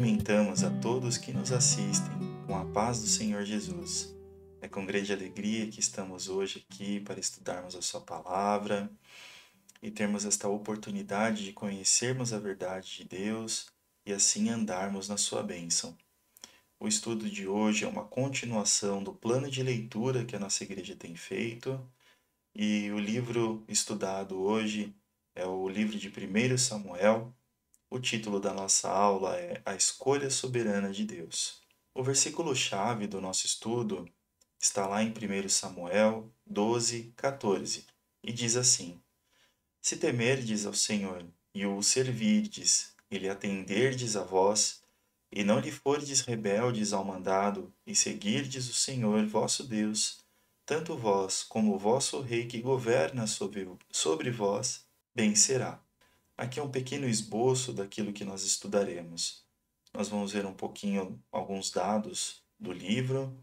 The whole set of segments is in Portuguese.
Cumprimentamos a todos que nos assistem com a paz do Senhor Jesus. É com grande alegria que estamos hoje aqui para estudarmos a Sua palavra e termos esta oportunidade de conhecermos a verdade de Deus e assim andarmos na Sua bênção. O estudo de hoje é uma continuação do plano de leitura que a nossa igreja tem feito e o livro estudado hoje é o livro de 1 Samuel. O título da nossa aula é A Escolha Soberana de Deus. O versículo-chave do nosso estudo está lá em 1 Samuel 12:14 e diz assim: Se temerdes ao Senhor e o servirdes, e lhe atenderdes a vós, e não lhe fordes rebeldes ao mandado, e seguirdes o Senhor vosso Deus, tanto vós como o vosso rei que governa sobre vós, bem será. Aqui é um pequeno esboço daquilo que nós estudaremos. Nós vamos ver um pouquinho alguns dados do livro,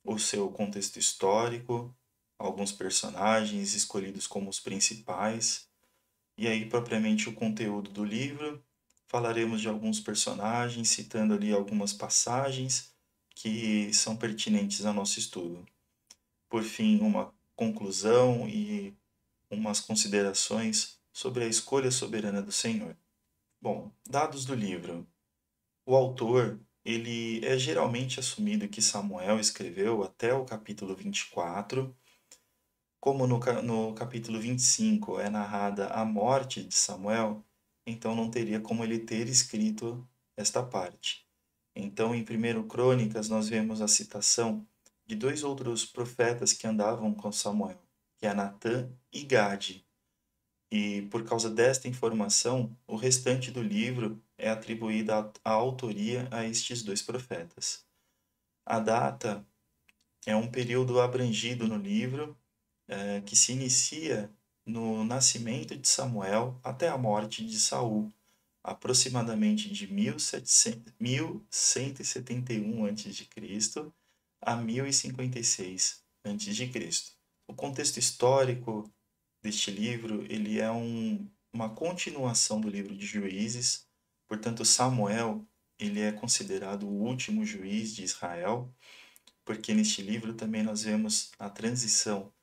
o seu contexto histórico, alguns personagens escolhidos como os principais, e aí propriamente o conteúdo do livro. Falaremos de alguns personagens, citando ali algumas passagens que são pertinentes ao nosso estudo. Por fim, uma conclusão e umas considerações sobre a escolha soberana do Senhor. Bom, dados do livro. O autor, ele é geralmente assumido que Samuel escreveu até o capítulo 24, como no capítulo 25 é narrada a morte de Samuel, então não teria como ele ter escrito esta parte. Então, em 1 Crônicas, nós vemos a citação de dois outros profetas que andavam com Samuel, que é Natã e Gade. E por causa desta informação, o restante do livro é atribuída a autoria a estes dois profetas. A data é um período abrangido no livro, que se inicia no nascimento de Samuel até a morte de Saul, aproximadamente de 1171 a.C. a 1056 a.C. O contexto histórico deste livro, ele é uma continuação do livro de Juízes. Portanto, Samuel, ele é considerado o último juiz de Israel, porque neste livro também nós vemos a transição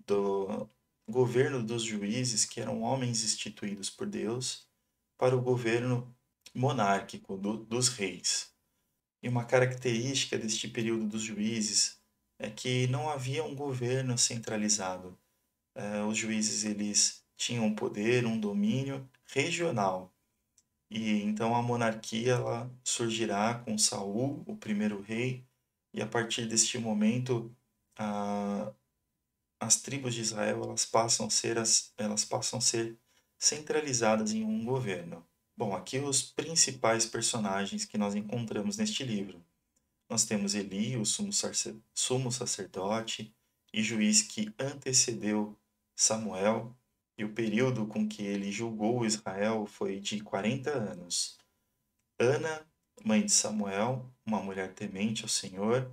do governo dos juízes, que eram homens instituídos por Deus, para o governo monárquico dos reis. E uma característica deste período dos juízes é que não havia um governo centralizado. Os juízes eles tinham um poder, um domínio regional. E então a monarquia ela surgirá com Saul, o primeiro rei, e a partir deste momento as tribos de Israel elas passam a ser centralizadas em um governo. Bom, aqui os principais personagens que nós encontramos neste livro. Nós temos Eli, o sumo sacerdote e juiz que antecedeu Samuel, e o período com que ele julgou Israel foi de 40 anos. Ana, mãe de Samuel, uma mulher temente ao Senhor,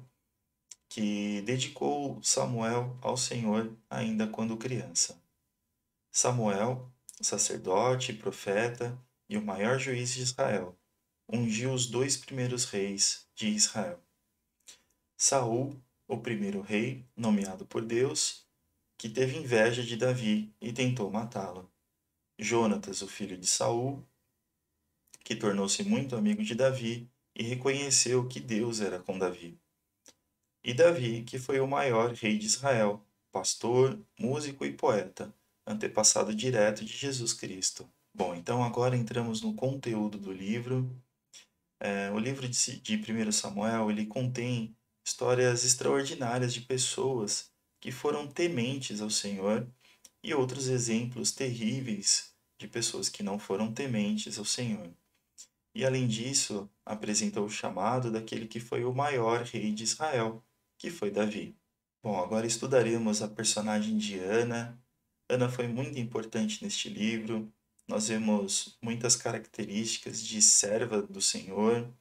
que dedicou Samuel ao Senhor ainda quando criança. Samuel, sacerdote, profeta e o maior juiz de Israel, ungiu os dois primeiros reis de Israel. Saul, o primeiro rei, nomeado por Deus, que teve inveja de Davi e tentou matá-lo. Jonatas, o filho de Saul, que tornou-se muito amigo de Davi e reconheceu que Deus era com Davi. E Davi, que foi o maior rei de Israel, pastor, músico e poeta, antepassado direto de Jesus Cristo. Bom, então agora entramos no conteúdo do livro. O livro de 1 Samuel, ele contém histórias extraordinárias de pessoas que foram tementes ao Senhor e outros exemplos terríveis de pessoas que não foram tementes ao Senhor. E além disso, apresenta o chamado daquele que foi o maior rei de Israel, que foi Davi. Bom, agora estudaremos a personagem de Ana. Ana foi muito importante neste livro. Nós vemos muitas características de serva do Senhor,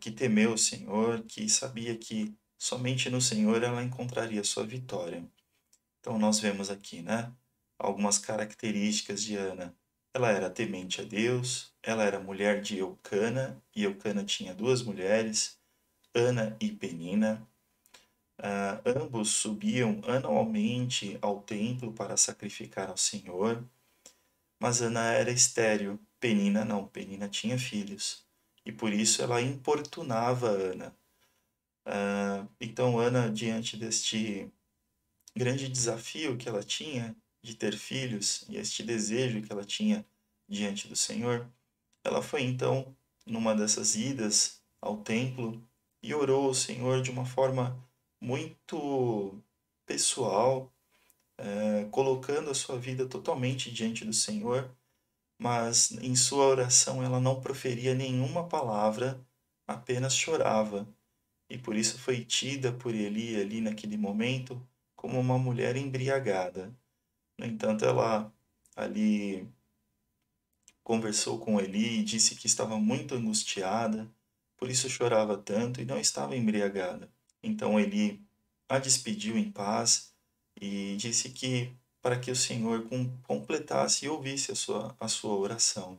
que temeu o Senhor, que sabia que somente no Senhor ela encontraria sua vitória. Então nós vemos aqui, né, algumas características de Ana. Ela era temente a Deus, ela era mulher de Eucana, e Eucana tinha duas mulheres, Ana e Penina. Ambos subiam anualmente ao templo para sacrificar ao Senhor, mas Ana era estéril, Penina não, Penina tinha filhos, e por isso ela importunava Ana. Então Ana, diante deste grande desafio que ela tinha de ter filhos e este desejo que ela tinha diante do Senhor, ela foi então numa dessas idas ao templo e orou ao Senhor de uma forma muito pessoal, colocando a sua vida totalmente diante do Senhor, mas em sua oração ela não proferia nenhuma palavra, apenas chorava. E por isso foi tida por Eli ali naquele momento como uma mulher embriagada. No entanto, ela ali conversou com Eli e disse que estava muito angustiada, por isso chorava tanto e não estava embriagada. Então Eli a despediu em paz e disse que para que o Senhor completasse e ouvisse a sua oração.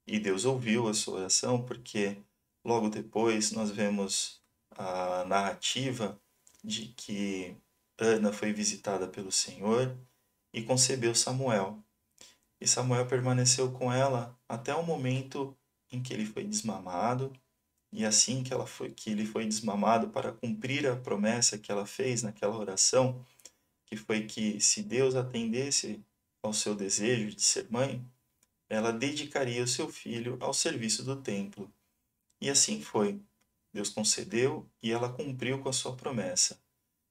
E Deus ouviu a sua oração porque logo depois nós vemos a narrativa de que Ana foi visitada pelo Senhor e concebeu Samuel. E Samuel permaneceu com ela até o momento em que ele foi desmamado, e assim que ele foi desmamado para cumprir a promessa que ela fez naquela oração, que foi que se Deus atendesse ao seu desejo de ser mãe, ela dedicaria o seu filho ao serviço do templo. E assim foi. Deus concedeu e ela cumpriu com a sua promessa.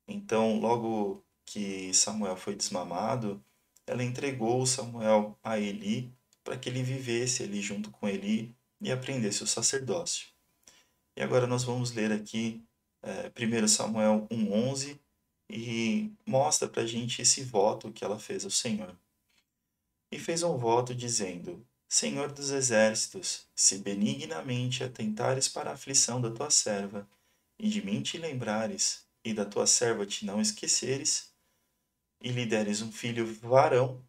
Então, logo que Samuel foi desmamado, ela entregou Samuel a Eli para que ele vivesse ali junto com Eli e aprendesse o sacerdócio. E agora nós vamos ler aqui 1 Samuel 1,11 e mostra para a gente esse voto que ela fez ao Senhor. E fez um voto dizendo: Senhor dos exércitos, se benignamente atentares para a aflição da tua serva, e de mim te lembrares, e da tua serva te não esqueceres, e lhe deres um filho varão,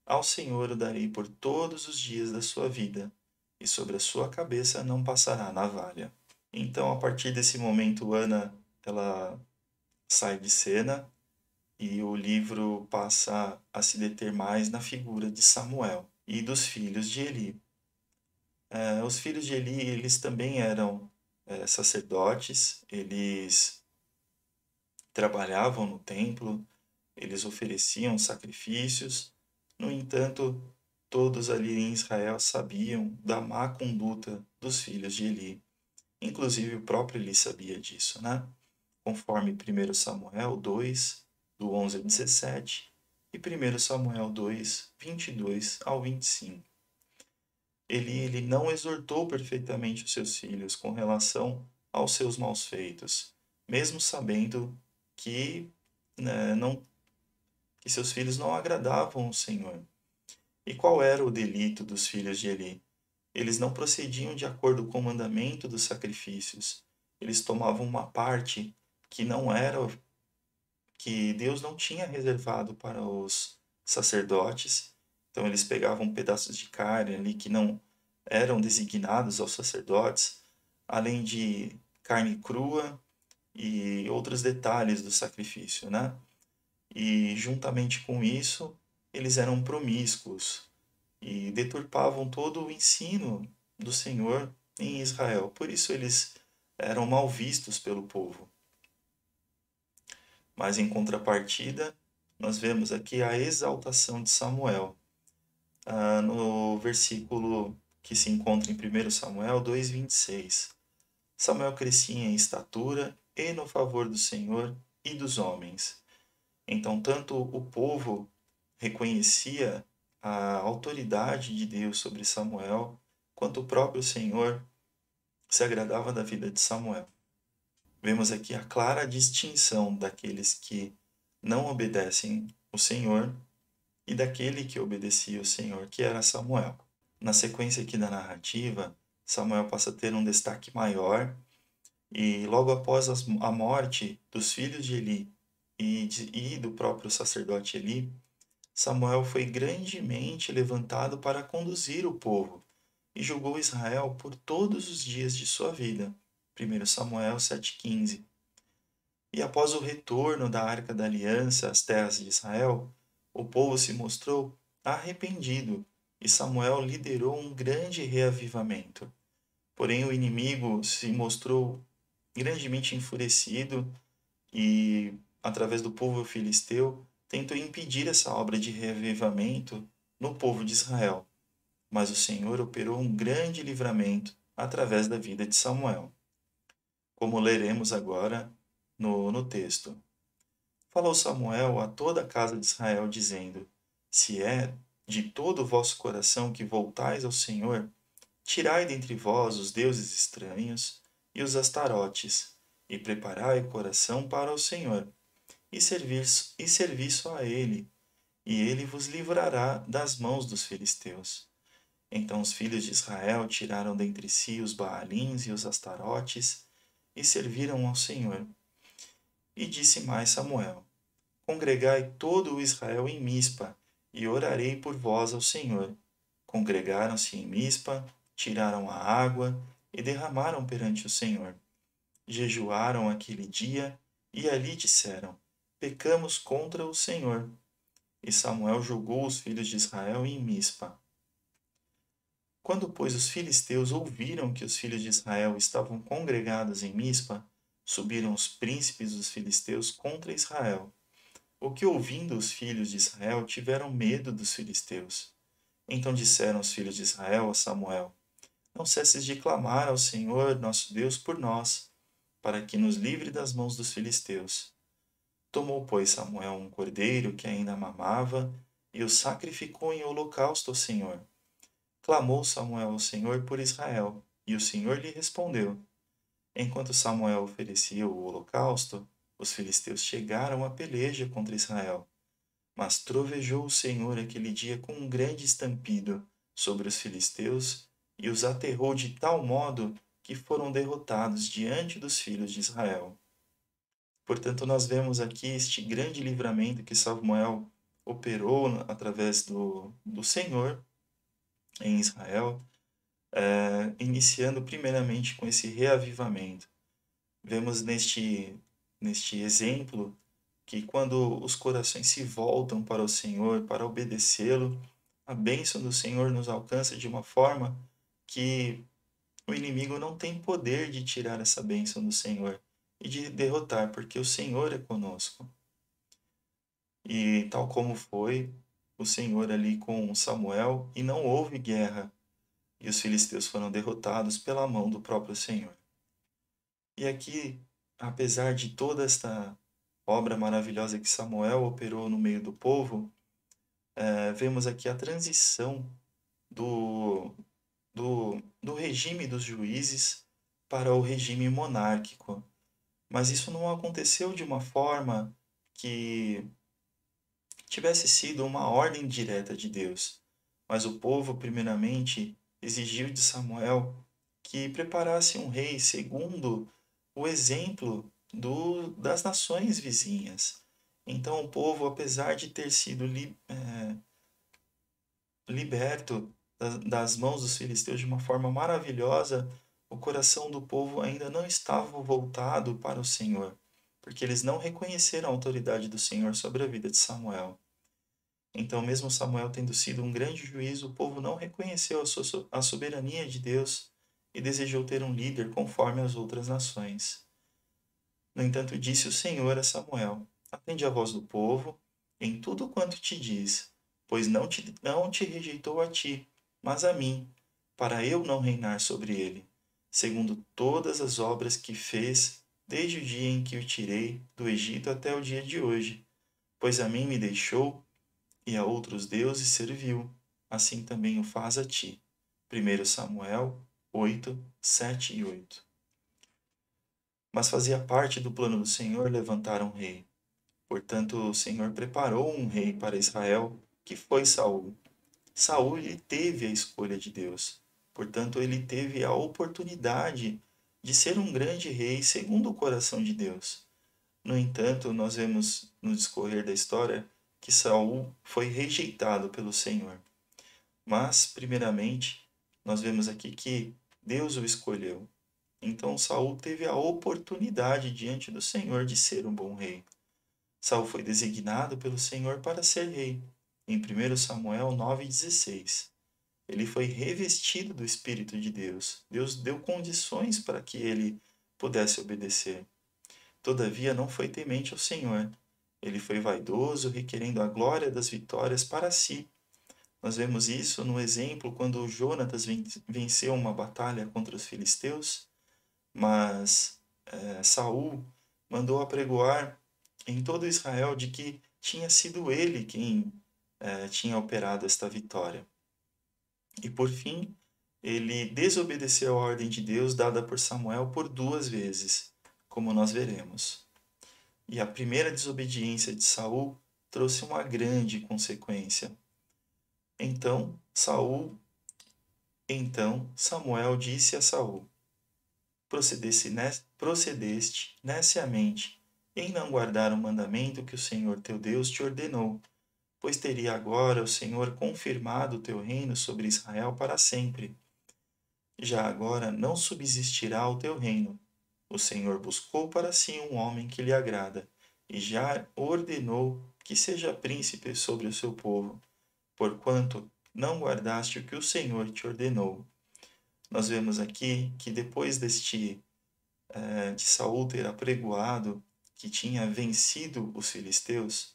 ao Senhor o darei por todos os dias da sua vida, e sobre a sua cabeça não passará navalha. Então, a partir desse momento, Ana, ela sai de cena e o livro passa a se deter mais na figura de Samuel e dos filhos de Eli. Os filhos de Eli, eles também eram sacerdotes, eles trabalhavam no templo, eles ofereciam sacrifícios. No entanto, todos ali em Israel sabiam da má conduta dos filhos de Eli. Inclusive o próprio Eli sabia disso, né? Conforme 1 Samuel 2, do 11 ao 17, e 1 Samuel 2, 22 ao 25. Ele não exortou perfeitamente os seus filhos com relação aos seus maus feitos, mesmo sabendo que, né, que seus filhos não agradavam o Senhor. E qual era o delito dos filhos de Eli? Eles não procediam de acordo com o mandamento dos sacrifícios. Eles tomavam uma parte que não era, que Deus não tinha reservado para os sacerdotes. Então eles pegavam pedaços de carne ali que não eram designados aos sacerdotes, além de carne crua e outros detalhes do sacrifício, né? E juntamente com isso, eles eram promíscuos e deturpavam todo o ensino do Senhor em Israel. Por isso eles eram mal vistos pelo povo. Mas em contrapartida, nós vemos aqui a exaltação de Samuel, no versículo que se encontra em 1 Samuel 2,26. Samuel crescia em estatura e no favor do Senhor e dos homens. Então, tanto o povo reconhecia a autoridade de Deus sobre Samuel, quanto o próprio Senhor se agradava da vida de Samuel. Vemos aqui a clara distinção daqueles que não obedecem o Senhor e daquele que obedecia o Senhor, que era Samuel. Na sequência aqui da narrativa, Samuel passa a ter um destaque maior e logo após a morte dos filhos de Eli e do próprio sacerdote Eli, Samuel foi grandemente levantado para conduzir o povo e julgou Israel por todos os dias de sua vida. 1 Samuel 7,15. E após o retorno da Arca da Aliança às terras de Israel, o povo se mostrou arrependido e Samuel liderou um grande reavivamento. Porém, o inimigo se mostrou grandemente enfurecido e, através do povo filisteu, tentou impedir essa obra de reavivamento no povo de Israel. Mas o Senhor operou um grande livramento através da vida de Samuel, como leremos agora no texto. Falou Samuel a toda a casa de Israel, dizendo: Se é de todo o vosso coração que voltais ao Senhor, tirai dentre vós os deuses estranhos e os astarotes, e preparai o coração para o Senhor, e servi só a ele, e ele vos livrará das mãos dos filisteus. Então os filhos de Israel tiraram dentre si os Baalins e os Astarotes, e serviram ao Senhor. E disse mais Samuel: Congregai todo o Israel em Mispa, e orarei por vós ao Senhor. Congregaram-se em Mispa, tiraram a água e derramaram perante o Senhor. Jejuaram aquele dia e ali disseram: Pecamos contra o Senhor. E Samuel julgou os filhos de Israel em Mispa. Quando, pois, os filisteus ouviram que os filhos de Israel estavam congregados em Mispa, subiram os príncipes dos filisteus contra Israel. O que, ouvindo os filhos de Israel, tiveram medo dos filisteus. Então disseram os filhos de Israel a Samuel: Não cesses de clamar ao Senhor, nosso Deus, por nós, para que nos livre das mãos dos filisteus. Tomou, pois, Samuel um cordeiro que ainda mamava e o sacrificou em holocausto ao Senhor. Clamou Samuel ao Senhor por Israel, e o Senhor lhe respondeu. Enquanto Samuel oferecia o holocausto, os filisteus chegaram à peleja contra Israel. Mas trovejou o Senhor aquele dia com um grande estampido sobre os filisteus e os aterrou de tal modo que foram derrotados diante dos filhos de Israel. Portanto, nós vemos aqui este grande livramento que Samuel operou através do Senhor em Israel, iniciando primeiramente com esse reavivamento. Vemos neste exemplo que quando os corações se voltam para o Senhor, para obedecê-lo, a bênção do Senhor nos alcança de uma forma que o inimigo não tem poder de tirar essa bênção do Senhor e de derrotar, porque o Senhor é conosco. E tal como foi o Senhor ali com Samuel, e não houve guerra, e os filisteus foram derrotados pela mão do próprio Senhor. E aqui, apesar de toda esta obra maravilhosa que Samuel operou no meio do povo, vemos aqui a transição do regime dos juízes para o regime monárquico. Mas isso não aconteceu de uma forma que tivesse sido uma ordem direta de Deus. Mas o povo, primeiramente, exigiu de Samuel que preparasse um rei segundo o exemplo das nações vizinhas. Então o povo, apesar de ter sido liberto das mãos dos filisteus de uma forma maravilhosa, o coração do povo ainda não estava voltado para o Senhor, porque eles não reconheceram a autoridade do Senhor sobre a vida de Samuel. Então, mesmo Samuel tendo sido um grande juiz, o povo não reconheceu a soberania de Deus e desejou ter um líder conforme as outras nações. No entanto, disse o Senhor a Samuel: Atende a voz do povo em tudo quanto te diz, pois não te rejeitou a ti, mas a mim, para eu não reinar sobre ele, segundo todas as obras que fez desde o dia em que o tirei do Egito até o dia de hoje. Pois a mim me deixou e a outros deuses serviu, assim também o faz a ti. 1 Samuel 8, 7 e 8. Mas fazia parte do plano do Senhor levantar um rei. Portanto, o Senhor preparou um rei para Israel, que foi Saul. Saul ele teve a escolha de Deus. Portanto, ele teve a oportunidade de ser um grande rei segundo o coração de Deus. No entanto, nós vemos no discorrer da história que Saul foi rejeitado pelo Senhor. Mas, primeiramente, nós vemos aqui que Deus o escolheu. Então Saul teve a oportunidade diante do Senhor de ser um bom rei. Saul foi designado pelo Senhor para ser rei. Em 1 Samuel 9,16. Ele foi revestido do Espírito de Deus. Deus deu condições para que ele pudesse obedecer. Todavia não foi temente ao Senhor. Ele foi vaidoso, requerendo a glória das vitórias para si. Nós vemos isso no exemplo quando Jonatas venceu uma batalha contra os filisteus, mas Saul mandou apregoar em todo Israel de que tinha sido ele quem tinha operado esta vitória. E por fim, ele desobedeceu a ordem de Deus dada por Samuel por 2 vezes, como nós veremos. E a primeira desobediência de Saul trouxe uma grande consequência. Então Samuel disse a Saul: procedeste neciamente em não guardar o mandamento que o Senhor teu Deus te ordenou, pois teria agora o Senhor confirmado o teu reino sobre Israel para sempre. Já agora não subsistirá o teu reino. O Senhor buscou para si um homem que lhe agrada, e já ordenou que seja príncipe sobre o seu povo, porquanto não guardaste o que o Senhor te ordenou. Nós vemos aqui que depois de Saul ter apregoado que tinha vencido os filisteus,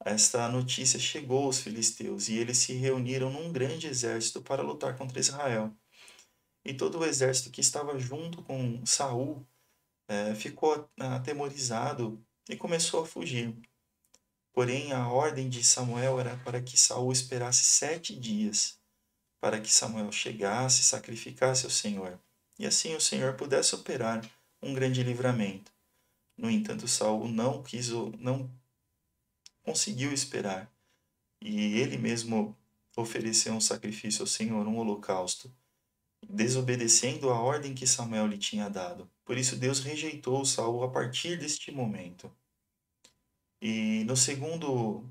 esta notícia chegou aos filisteus e eles se reuniram num grande exército para lutar contra Israel. E todo o exército que estava junto com Saul ficou atemorizado e começou a fugir. Porém, a ordem de Samuel era para que Saul esperasse 7 dias, para que Samuel chegasse e sacrificasse ao Senhor, e assim o Senhor pudesse operar um grande livramento. No entanto, Saul não conseguiu esperar, e ele mesmo ofereceu um sacrifício ao Senhor, um holocausto, desobedecendo a ordem que Samuel lhe tinha dado. Por isso Deus rejeitou Saul a partir deste momento. E no segundo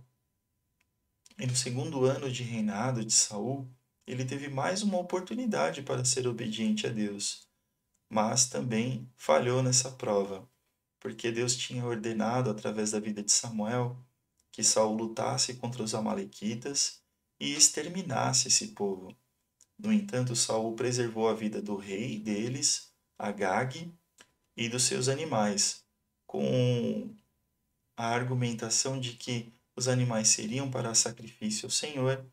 ano de reinado de Saul, ele teve mais uma oportunidade para ser obediente a Deus, mas também falhou nessa prova, porque Deus tinha ordenado através da vida de Samuel que Saul lutasse contra os amalequitas e exterminasse esse povo. No entanto, Saul preservou a vida do rei deles, Agag, e dos seus animais, com a argumentação de que os animais seriam para sacrifício ao Senhor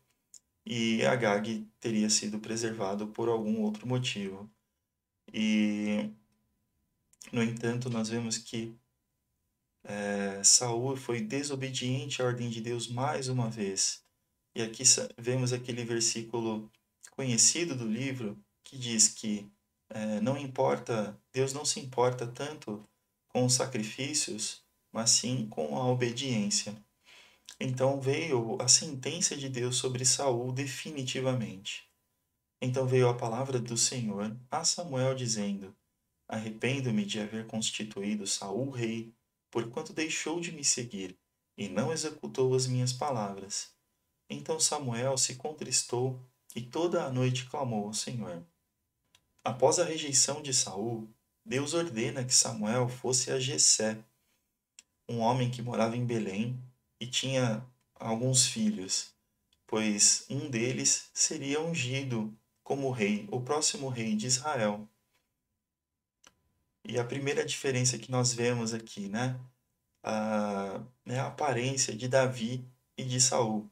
e Agag teria sido preservado por algum outro motivo. E, no entanto, nós vemos que Saul foi desobediente à ordem de Deus mais uma vez. E aqui vemos aquele versículo conhecido do livro que diz que não importa, Deus não se importa tanto com os sacrifícios, mas sim com a obediência. Então veio a sentença de Deus sobre Saul definitivamente. Então veio a palavra do Senhor a Samuel dizendo: Arrependo-me de haver constituído Saul rei, porquanto deixou de me seguir e não executou as minhas palavras. Então Samuel se contristou e toda a noite clamou ao Senhor. Após a rejeição de Saul, Deus ordena que Samuel fosse a Jessé, um homem que morava em Belém e tinha alguns filhos, pois um deles seria ungido como rei, o próximo rei de Israel. E a primeira diferença que nós vemos aqui, né, é a aparência de Davi e de Saul.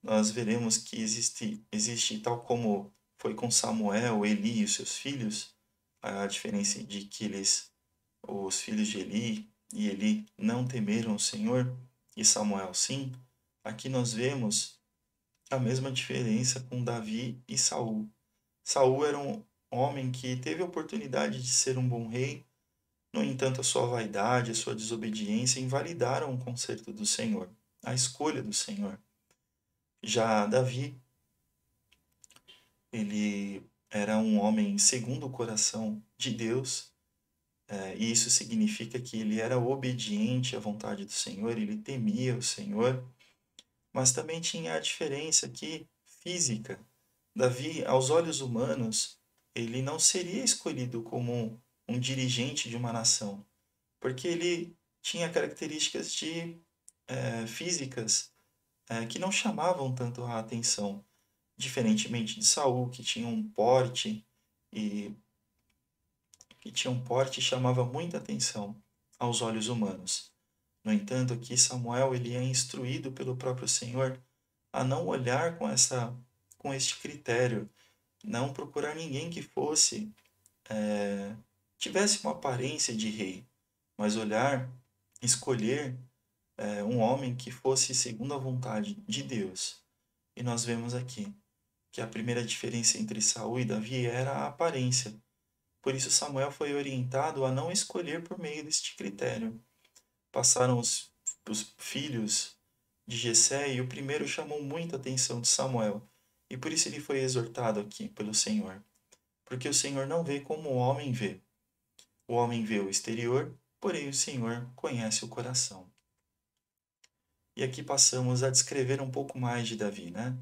Nós veremos que existe tal como foi com Samuel, Eli e os seus filhos, a diferença de que os filhos de Eli não temeram o Senhor, e Samuel sim. Aqui nós vemos a mesma diferença com Davi e Saul. Saul era um homem que teve a oportunidade de ser um bom rei, no entanto, a sua vaidade, a sua desobediência invalidaram o conserto do Senhor, a escolha do Senhor. Já Davi, ele era um homem segundo o coração de Deus, e isso significa que ele era obediente à vontade do Senhor, ele temia o Senhor, mas também tinha a diferença aqui física. Davi, aos olhos humanos, ele não seria escolhido como um dirigente de uma nação, porque ele tinha características físicas que não chamavam tanto a atenção, diferentemente de Saul, e que tinha um porte e chamava muita atenção aos olhos humanos. No entanto, aqui Samuel ele é instruído pelo próprio Senhor a não olhar com este critério, não procurar ninguém que tivesse uma aparência de rei, mas escolher um homem que fosse segundo a vontade de Deus. E nós vemos aqui que a primeira diferença entre Saul e Davi era a aparência. Por isso Samuel foi orientado a não escolher por meio deste critério. Passaram os filhos de Jessé e o primeiro chamou muita atenção de Samuel. E por isso ele foi exortado aqui pelo Senhor. Porque o Senhor não vê como o homem vê. O homem vê o exterior, porém o Senhor conhece o coração. E aqui passamos a descrever um pouco mais de Davi, né?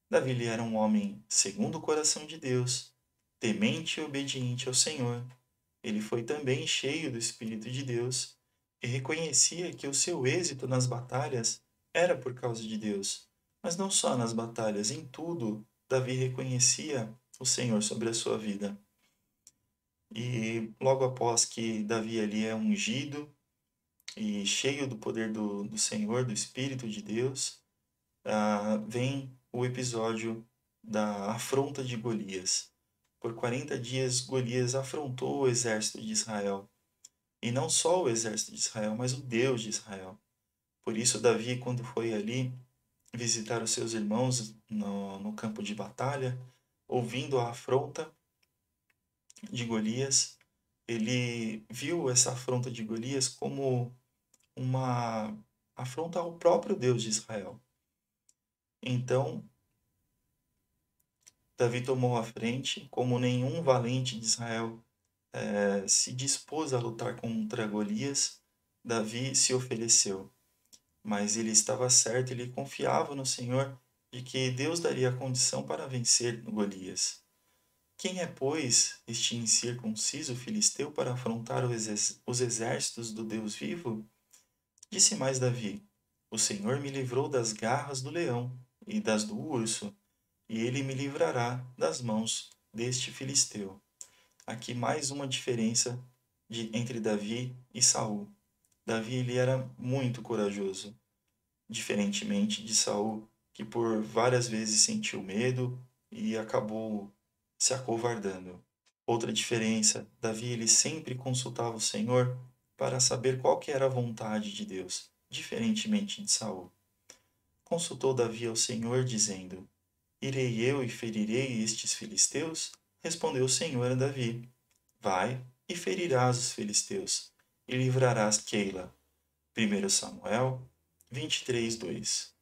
Davi ele era um homem segundo o coração de Deus, temente e obediente ao Senhor. Ele foi também cheio do Espírito de Deus e reconhecia que o seu êxito nas batalhas era por causa de Deus. Mas não só nas batalhas, em tudo, Davi reconhecia o Senhor sobre a sua vida. E logo após que Davi ali é ungido e cheio do poder do Senhor, do Espírito de Deus, vem o episódio da afronta de Golias. Por 40 dias, Golias afrontou o exército de Israel. E não só o exército de Israel, mas o Deus de Israel. Por isso, Davi, quando foi ali visitar os seus irmãos no campo de batalha, ouvindo a afronta de Golias, ele viu essa afronta de Golias como uma afronta ao próprio Deus de Israel. Então, Davi tomou a frente, como nenhum valente de Israel se dispôs a lutar contra Golias, Davi se ofereceu. Mas ele estava certo, ele confiava no Senhor de que Deus daria a condição para vencer Golias. Quem é, pois, este incircunciso filisteu para afrontar os exércitos do Deus vivo? Disse mais Davi: O Senhor me livrou das garras do leão e das do urso, e ele me livrará das mãos deste filisteu. Aqui mais uma diferença entre Davi e Saul. Davi ele era muito corajoso, diferentemente de Saul, que por várias vezes sentiu medo e acabou se acovardando. Outra diferença, Davi ele sempre consultava o Senhor para saber qual que era a vontade de Deus, diferentemente de Saul. Consultou Davi ao Senhor, dizendo: Irei eu e ferirei estes filisteus? Respondeu o Senhor a Davi: Vai e ferirás os filisteus, e livrarás Keila. 1 Samuel 23:2.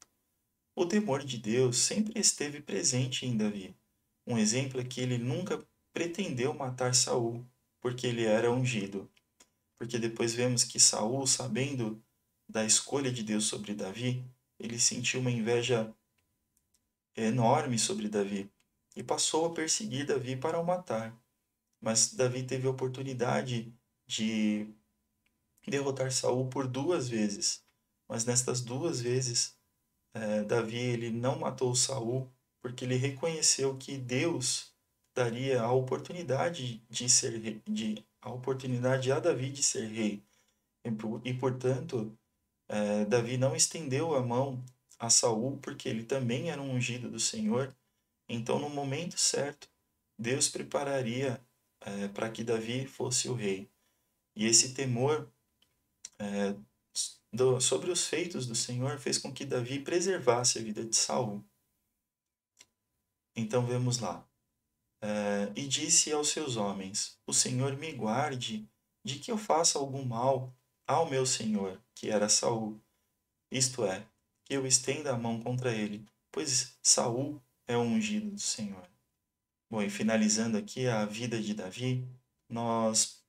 O temor de Deus sempre esteve presente em Davi. Um exemplo é que ele nunca pretendeu matar Saul, porque ele era ungido. Porque depois vemos que Saul, sabendo da escolha de Deus sobre Davi, ele sentiu uma inveja enorme sobre Davi e passou a perseguir Davi para o matar. Mas Davi teve a oportunidade de derrotar Saul por 2 vezes. Mas nestas 2 vezes, Davi ele não matou Saul porque ele reconheceu que Deus daria a oportunidade de ser a oportunidade a Davi de ser rei. E portanto, Davi não estendeu a mão a Saul porque ele também era um ungido do Senhor. Então, no momento certo, Deus prepararia para que Davi fosse o rei. E esse temor sobre os feitos do Senhor fez com que Davi preservasse a vida de Saul. Então vemos lá. E disse aos seus homens: O Senhor me guarde de que eu faça algum mal ao meu senhor, que era Saul. Isto é, que eu estenda a mão contra ele, pois Saul é o ungido do Senhor. Bom, e finalizando aqui a vida de Davi, nós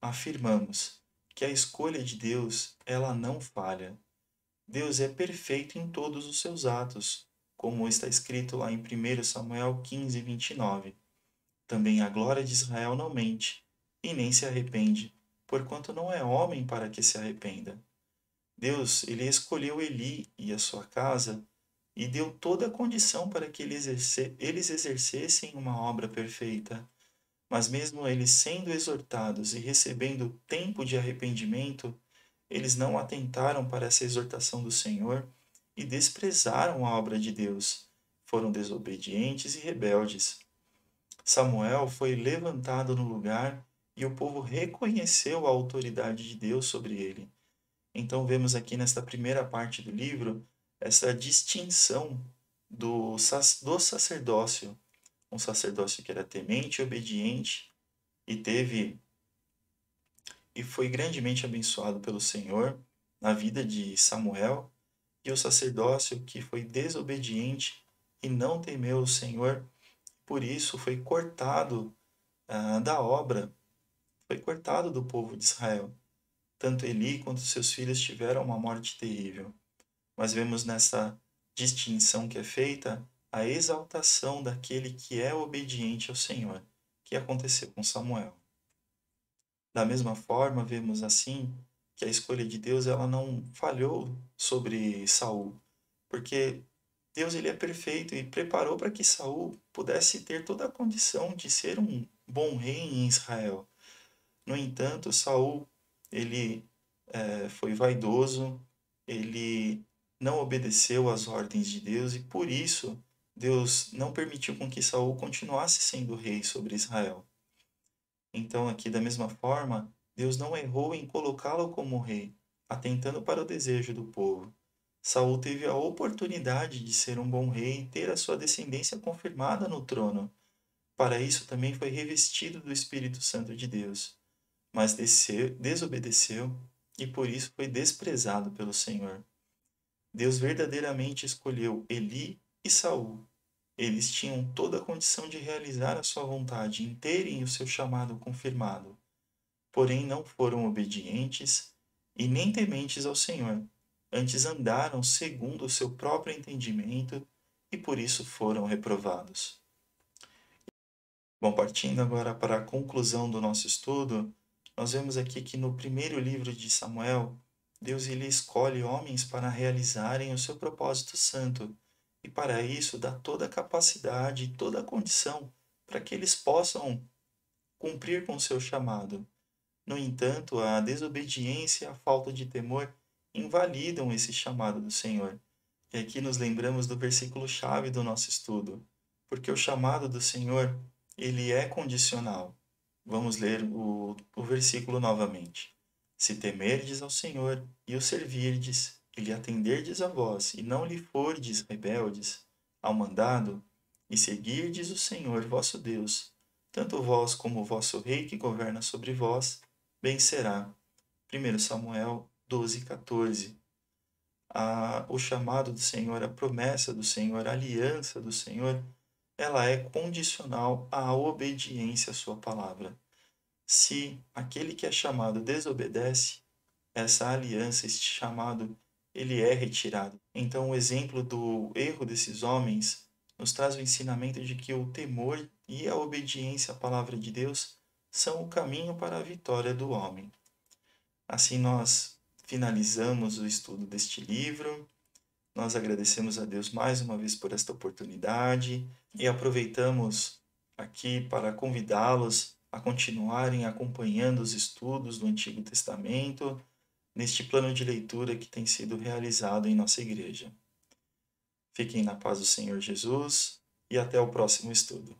afirmamos que a escolha de Deus, ela não falha. Deus é perfeito em todos os seus atos, como está escrito lá em 1 Samuel 15, 29. Também a glória de Israel não mente, e nem se arrepende, porquanto não é homem para que se arrependa. Deus, ele escolheu Eli e a sua casa e deu toda a condição para que eles exercessem uma obra perfeita. Mas mesmo eles sendo exortados e recebendo tempo de arrependimento, eles não atentaram para essa exortação do Senhor e desprezaram a obra de Deus. Foram desobedientes e rebeldes. Samuel foi levantado no lugar e o povo reconheceu a autoridade de Deus sobre ele. Então vemos aqui nesta primeira parte do livro essa distinção do sacerdócio. Um sacerdócio que era temente e obediente e foi grandemente abençoado pelo Senhor na vida de Samuel, e o sacerdócio que foi desobediente e não temeu o Senhor, por isso foi cortado da obra, foi cortado do povo de Israel. Tanto Eli quanto seus filhos tiveram uma morte terrível. Mas vemos nessa distinção que é feita a exaltação daquele que é obediente ao Senhor, que aconteceu com Samuel. Da mesma forma, vemos assim que a escolha de Deus ela não falhou sobre Saul, porque Deus ele é perfeito e preparou para que Saul pudesse ter toda a condição de ser um bom rei em Israel. No entanto, Saul ele foi vaidoso, ele não obedeceu às ordens de Deus e por isso Deus não permitiu com que Saul continuasse sendo rei sobre Israel. Então, aqui da mesma forma, Deus não errou em colocá-lo como rei, atentando para o desejo do povo. Saul teve a oportunidade de ser um bom rei e ter a sua descendência confirmada no trono. Para isso também foi revestido do Espírito Santo de Deus, mas desobedeceu e por isso foi desprezado pelo Senhor. Deus verdadeiramente escolheu Eli e Saul. Eles tinham toda a condição de realizar a sua vontade, em terem o seu chamado confirmado. Porém, não foram obedientes e nem tementes ao Senhor. Antes andaram segundo o seu próprio entendimento e por isso foram reprovados. Bom, partindo agora para a conclusão do nosso estudo, nós vemos aqui que no primeiro livro de Samuel, Deus ele escolhe homens para realizarem o seu propósito santo e para isso dá toda a capacidade e toda a condição para que eles possam cumprir com o seu chamado. No entanto, a desobediência e a falta de temor invalidam esse chamado do Senhor. E aqui nos lembramos do versículo-chave do nosso estudo, porque o chamado do Senhor, ele é condicional. Vamos ler o versículo novamente. Se temerdes ao Senhor e o servirdes, e lhe atenderdes a vós, e não lhe fordes rebeldes ao mandado, e seguirdes o Senhor vosso Deus, tanto vós como o vosso rei que governa sobre vós, bem será. 1 Samuel 12:14. O chamado do Senhor, a promessa do Senhor, a aliança do Senhor, ela é condicional à obediência à sua palavra. Se aquele que é chamado desobedece, essa aliança, este chamado, ele é retirado. Então, o exemplo do erro desses homens nos traz o ensinamento de que o temor e a obediência à palavra de Deus são o caminho para a vitória do homem. Assim, nós finalizamos o estudo deste livro. Nós agradecemos a Deus mais uma vez por esta oportunidade e aproveitamos aqui para convidá-los a continuarem acompanhando os estudos do Antigo Testamento neste plano de leitura que tem sido realizado em nossa igreja. Fiquem na paz do Senhor Jesus e até o próximo estudo.